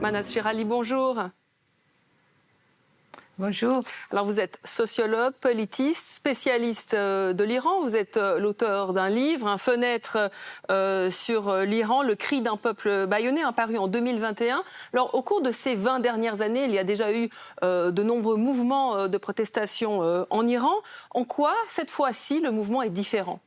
Manas Shirali, bonjour. Bonjour. Alors vous êtes sociologue, politiste, spécialiste de l'Iran. Vous êtes l'auteur d'un livre, un fenêtre sur l'Iran, Le cri d'un peuple bâillonné, paru en 2021. Alors au cours de ces 20 dernières années, il y a déjà eu de nombreux mouvements de protestation en Iran. En quoi, cette fois-ci, le mouvement est différent ?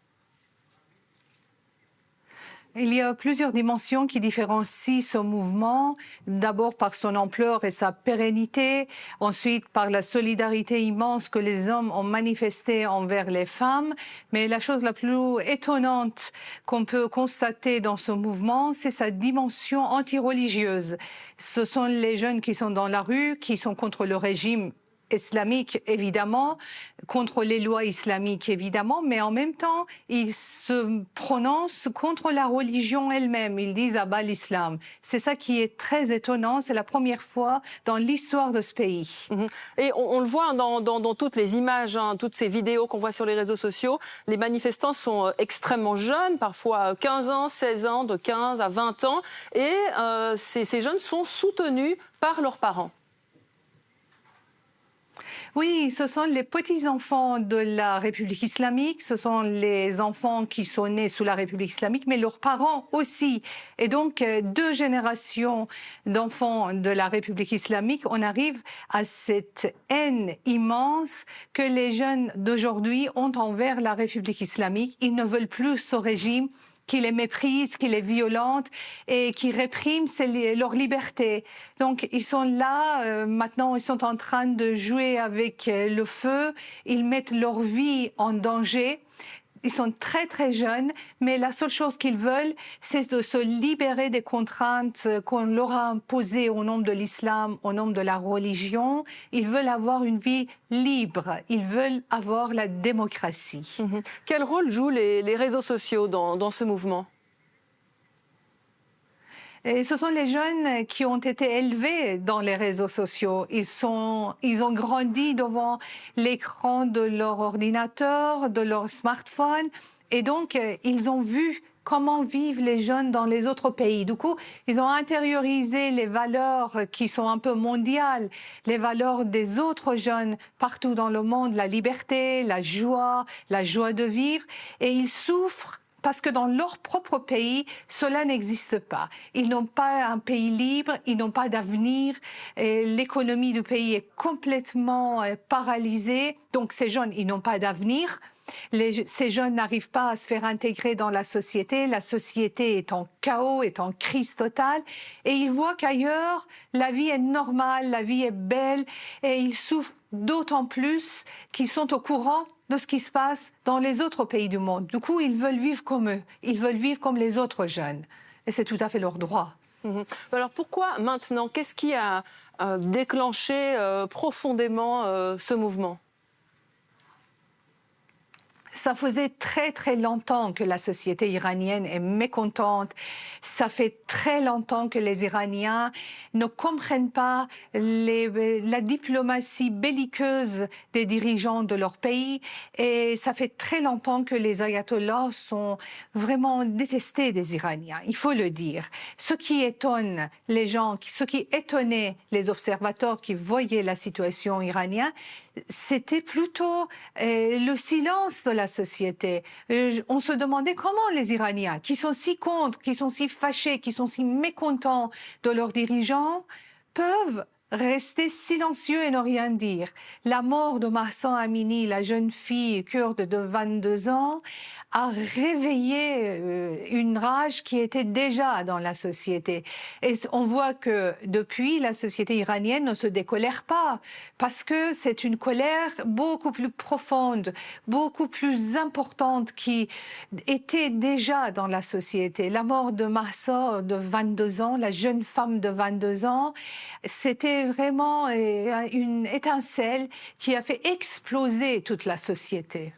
Il y a plusieurs dimensions qui différencient ce mouvement. D'abord par son ampleur et sa pérennité, ensuite par la solidarité immense que les hommes ont manifestée envers les femmes. Mais la chose la plus étonnante qu'on peut constater dans ce mouvement, c'est sa dimension anti-religieuse. Ce sont les jeunes qui sont dans la rue, qui sont contre le régime islamique, évidemment, contre les lois islamiques, évidemment, mais en même temps, ils se prononcent contre la religion elle-même. Ils disent « Abat l'islam ». C'est ça qui est très étonnant. C'est la première fois dans l'histoire de ce pays. Et on le voit dans toutes les images, toutes ces vidéos qu'on voit sur les réseaux sociaux. Les manifestants sont extrêmement jeunes, parfois 15 ans, 16 ans, de 15 à 20 ans. Et ces jeunes sont soutenus par leurs parents. Oui, ce sont les petits-enfants de la République islamique, ce sont les enfants qui sont nés sous la République islamique, mais leurs parents aussi. Et donc, 2 générations d'enfants de la République islamique, on arrive à cette haine immense que les jeunes d'aujourd'hui ont envers la République islamique. Ils ne veulent plus ce régime qui les méprise, qui les violente et qui réprime leur liberté. Donc ils sont là, maintenant ils sont en train de jouer avec le feu, ils mettent leur vie en danger. Ils sont très très jeunes, mais la seule chose qu'ils veulent, c'est de se libérer des contraintes qu'on leur a imposées au nom de l'islam, au nom de la religion. Ils veulent avoir une vie libre, ils veulent avoir la démocratie. Quel rôle jouent les réseaux sociaux dans ce mouvement ? Et ce sont les jeunes qui ont été élevés dans les réseaux sociaux. Ils ont grandi devant l'écran de leur ordinateur, de leur smartphone. Et donc, ils ont vu comment vivent les jeunes dans les autres pays. Du coup, ils ont intériorisé les valeurs qui sont un peu mondiales, les valeurs des autres jeunes partout dans le monde, la liberté, la joie de vivre. Et ils souffrent parce que dans leur propre pays, cela n'existe pas. Ils n'ont pas un pays libre, ils n'ont pas d'avenir. L'économie du pays est complètement paralysée. Donc ces jeunes, ils n'ont pas d'avenir. Ces jeunes n'arrivent pas à se faire intégrer dans la société est en chaos, est en crise totale, et ils voient qu'ailleurs, la vie est normale, la vie est belle, et ils souffrent d'autant plus qu'ils sont au courant de ce qui se passe dans les autres pays du monde. Du coup, ils veulent vivre comme eux, ils veulent vivre comme les autres jeunes, et c'est tout à fait leur droit. Alors pourquoi maintenant? Qu'est-ce qui a déclenché profondément ce mouvement? Ça faisait très très longtemps que la société iranienne est mécontente. Ça fait très longtemps que les Iraniens ne comprennent pas la diplomatie belliqueuse des dirigeants de leur pays. Et ça fait très longtemps que les ayatollahs sont vraiment détestés des Iraniens, il faut le dire. Ce qui étonne les gens, ce qui étonnait les observateurs qui voyaient la situation iranienne, c'était plutôt le silence de la société. On se demandait comment les Iraniens, qui sont si contre, qui sont si fâchés, qui sont si mécontents de leurs dirigeants, peuvent rester silencieux et ne rien dire. La mort de Mahsa Amini, la jeune fille kurde de 22 ans, a réveillé une rage qui était déjà dans la société. Et on voit que depuis, la société iranienne ne se décolère pas, parce que c'est une colère beaucoup plus profonde, beaucoup plus importante qui était déjà dans la société. La mort de Mahsa de 22 ans, la jeune femme de 22 ans, c'était vraiment une étincelle qui a fait exploser toute la société.